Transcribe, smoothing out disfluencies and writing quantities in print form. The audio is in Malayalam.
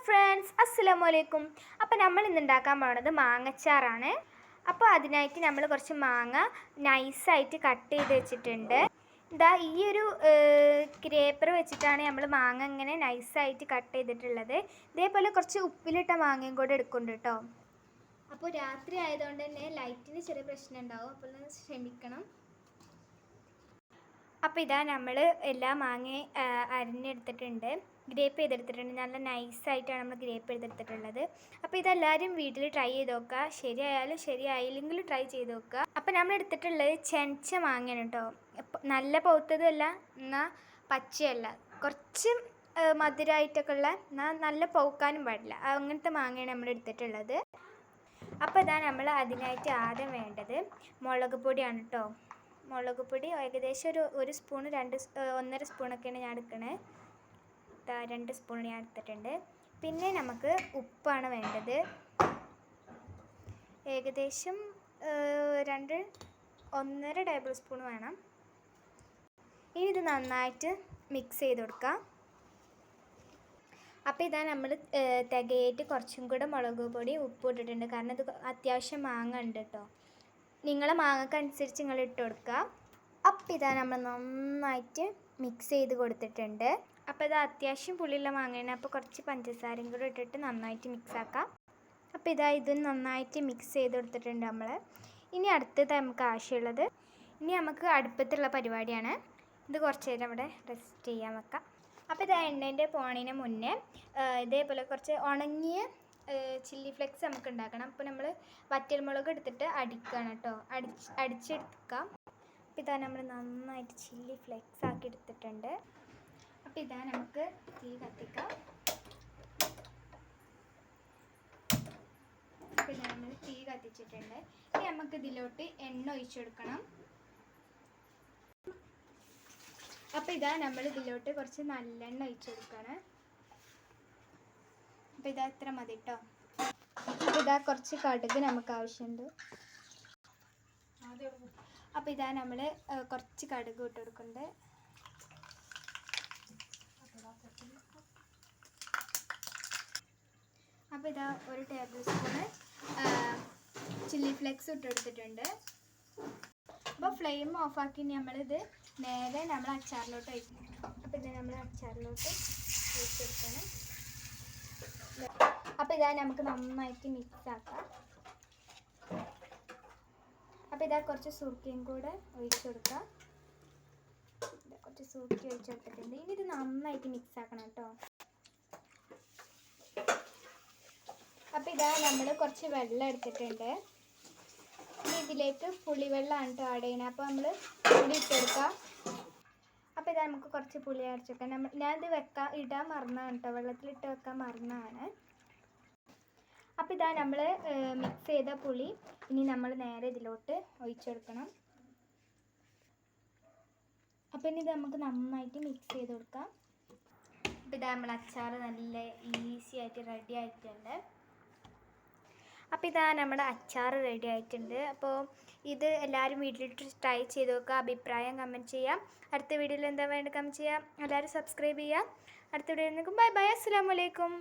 ഫ്രണ്ട്സ്, അസ്സലാമു അലൈക്കും. അപ്പോൾ നമ്മൾ ഇന്ന് ഉണ്ടാക്കാൻ പോകുന്നത് മാങ്ങച്ചാറാണ്. അപ്പോൾ അതിനായിട്ട് നമ്മൾ കുറച്ച് മാങ്ങ നൈസായിട്ട് കട്ട് ചെയ്ത് വെച്ചിട്ടുണ്ട്. ഇതാ ഈ ഒരു ഗ്രേപ്പർ വെച്ചിട്ടാണ് നമ്മൾ മാങ്ങ ഇങ്ങനെ നൈസായിട്ട് കട്ട് ചെയ്തിട്ടുള്ളത്. ഇതേപോലെ കുറച്ച് ഉപ്പിലിട്ട മാങ്ങയും കൂടെ എടുക്കുന്നുണ്ട് കേട്ടോ. അപ്പോൾ രാത്രി ആയതുകൊണ്ട് തന്നെ ലൈറ്റിന് ചെറിയ പ്രശ്നം ഉണ്ടാവും, അപ്പോൾ ക്ഷമിക്കണം. അപ്പോൾ ഇതാ നമ്മൾ എല്ലാ മാങ്ങയും അരിഞ്ഞെടുത്തിട്ടുണ്ട്, ഗ്രേപ്പ് ചെയ്തെടുത്തിട്ടുണ്ട്. നല്ല നൈസായിട്ടാണ് നമ്മൾ ഗ്രേപ്പ് ചെയ്തെടുത്തിട്ടുള്ളത്. അപ്പോൾ ഇതെല്ലാവരും വീട്ടിൽ ട്രൈ ചെയ്ത് നോക്കുക. ശരിയായാലും ശരിയായില്ലെങ്കിലും ട്രൈ ചെയ്ത് നോക്കുക. അപ്പോൾ നമ്മൾ എടുത്തിട്ടുള്ളത് ചെനച്ച മാങ്ങയാണ് കേട്ടോ. നല്ല പൗത്തതല്ല, എന്നാൽ പച്ചയല്ല, കുറച്ച് മധുരമായിട്ടൊക്കെ ഉള്ള, എന്നാൽ നല്ല പൗക്കാനും പാടില്ല, അങ്ങനത്തെ മാങ്ങയാണ് നമ്മൾ എടുത്തിട്ടുള്ളത്. അപ്പോൾ ഇതാ നമ്മൾ അതിനായിട്ട് ആദ്യം വേണ്ടത് മുളക് പൊടിയാണ് കേട്ടോ. മുളക് പൊടി ഏകദേശം ഒരു സ്പൂണ് 1.5 സ്പൂണൊക്കെയാണ് ഞാൻ എടുക്കണേ. 2 സ്പൂൺ ഞാൻ എടുത്തിട്ടുണ്ട്. പിന്നെ നമുക്ക് ഉപ്പാണ് വേണ്ടത്, ഏകദേശം 1.5 ടേബിൾ സ്പൂൺ വേണം. ഇനി ഇത് നന്നായിട്ട് മിക്സ് ചെയ്ത് കൊടുക്കാം. അപ്പോൾ ഇതാ നമ്മൾ തികയായിട്ട് കുറച്ചും കൂടെ മുളക് പൊടി ഉപ്പ് ഇട്ടിട്ടുണ്ട്, കാരണം ഇത് അത്യാവശ്യം മാങ്ങ ഉണ്ട് കേട്ടോ. നിങ്ങളെ മാങ്ങക്കനുസരിച്ച് നിങ്ങൾ ഇട്ട് കൊടുക്കുക. അപ്പോൾ ഇതാ നമ്മൾ നന്നായിട്ട് മിക്സ് ചെയ്ത് കൊടുത്തിട്ടുണ്ട്. അപ്പോൾ ഇത് അത്യാവശ്യം പുളിയുള്ള മാങ്ങയാണ്, അപ്പോൾ കുറച്ച് പഞ്ചസാരയും കൂടെ ഇട്ടിട്ട് നന്നായിട്ട് മിക്സ് ആക്കാം. അപ്പോൾ ഇതാ ഇത് നന്നായിട്ട് മിക്സ് ചെയ്ത് കൊടുത്തിട്ടുണ്ട് നമ്മൾ. ഇനി അടുത്തത് നമുക്ക് ആവശ്യമുള്ളത്, ഇനി നമുക്ക് അടുപ്പത്തുള്ള പരിപാടിയാണ്. ഇത് കുറച്ച് നേരം ഇവിടെ റെസ്റ്റ് ചെയ്യാൻ വെക്കാം. അപ്പോൾ ഇത് എണ്ണേൻ്റെ പോണതിന് മുന്നേ ഇതേപോലെ കുറച്ച് ഉണങ്ങിയ ചില്ലി ഫ്ലെക്സ് നമുക്ക് ഉണ്ടാക്കണം. അപ്പോൾ നമ്മൾ വറ്റൽമുളക് എടുത്തിട്ട് അടിക്കണം കേട്ടോ, അടിച്ചെടുക്കാം. അപ്പോൾ ഇതാ നമ്മൾ നന്നായിട്ട് ചില്ലി ഫ്ലെക്സ് ആക്കി എടുത്തിട്ടുണ്ട്. അപ്പോൾ ഇതാ നമുക്ക് തീ കത്തിക്കാം. അപ്പോൾ ഇതാ നമ്മൾ തീ കത്തിച്ചിട്ടുണ്ട്. ഇനി നമുക്ക് ഇതിലോട്ട് എണ്ണ ഒഴിച്ചെടുക്കണം. അപ്പോൾ ഇതാ നമ്മൾ ഇതിലോട്ട് കുറച്ച് നല്ലെണ്ണ ഒഴിച്ചു കൊടുക്കണം. അപ്പോൾ ഇതാ ഇത്ര മതി കേട്ടോ. അപ്പോൾ ഇതാ കുറച്ച് കടുക് നമുക്ക് ആവശ്യമുണ്ട്. അപ്പോൾ ഇതാ നമ്മൾ കുറച്ച് കടുക് ഇട്ട് കൊടുക്കുന്നുണ്ട്. അപ്പോൾ ഇതാ 1 ടേബിൾ സ്പൂണ് ചില്ലി ഫ്ലെക്സ് ഇട്ട് കൊടുത്തിട്ടുണ്ട്. അപ്പോൾ ഫ്ലെയിം ഓഫാക്കി നമ്മളിത് നേരെ നമ്മൾ അച്ചാറിലോട്ട് ഒഴിക്കും. അപ്പോൾ ഇത് നമ്മൾ അച്ചാറിലോട്ട് ഒഴിച്ചെടുക്കണം. അപ്പോൾ ഇതാ നമുക്ക് നന്നായിട്ട് മിക്സ് ആക്കാം. അപ്പോൾ ഇതാ കുറച്ച് സുർക്കയും കൂടെ ഒഴിച്ചു കൊടുക്കാം. കുറച്ച് സുർക്ക ഒഴിച്ചു കൊടുത്തിട്ടുണ്ട്. ഇനി ഇത് നന്നായിട്ട് മിക്സ് ആക്കണം കേട്ടോ. അപ്പോൾ ഇതാ നമ്മൾ കുറച്ച് വെള്ളം എടുത്തിട്ടുണ്ട്. ഇനി ഇതിലേക്ക് പുളിവെള്ളമാണ് കേട്ടോ ആഡ് ചെയ്യണത്. അപ്പോൾ നമ്മൾ പുളി ഇട്ടെടുക്കാം. അപ്പോൾ ഇതാ നമുക്ക് കുറച്ച് പുളി അരച്ചെടുക്കാം. ഞാനിത് ഇടാൻ മറന്നതാണ് കേട്ടോ, വെള്ളത്തിലിട്ട് വെക്കാൻ മറന്നതാണ്. അപ്പോൾ ഇതാ നമ്മൾ മിക്സ് ചെയ്ത പുളി ഇനി നമ്മൾ നേരെ ഇതിലോട്ട് ഒഴിച്ചെടുക്കണം. അപ്പോൾ ഇനി ഇത് നമുക്ക് നന്നായിട്ട് മിക്സ് ചെയ്ത് കൊടുക്കാം. അപ്പോൾ ഇതാ നമ്മൾ അച്ചാർ നല്ല ഈസി ആയിട്ട് റെഡി ആയിട്ടുണ്ട്. അപ്പോൾ ഇതാ നമ്മുടെ അച്ചാർ റെഡി ആയിട്ടുണ്ട്. അപ്പോൾ ഇത് എല്ലാവരും വീട്ടിലിട്ട് ട്രൈ ചെയ്ത് നോക്കുക. അഭിപ്രായം കമൻറ്റ് ചെയ്യാം. അടുത്ത വീഡിയോയിൽ എന്താ വേണ്ടത് കമൻറ്റ് ചെയ്യാം. എല്ലാവരും സബ്സ്ക്രൈബ് ചെയ്യാം. അടുത്ത വീഡിയോയിൽ നിൽക്കും. ബൈ ബൈ, അസ്സലാമു അലൈക്കും.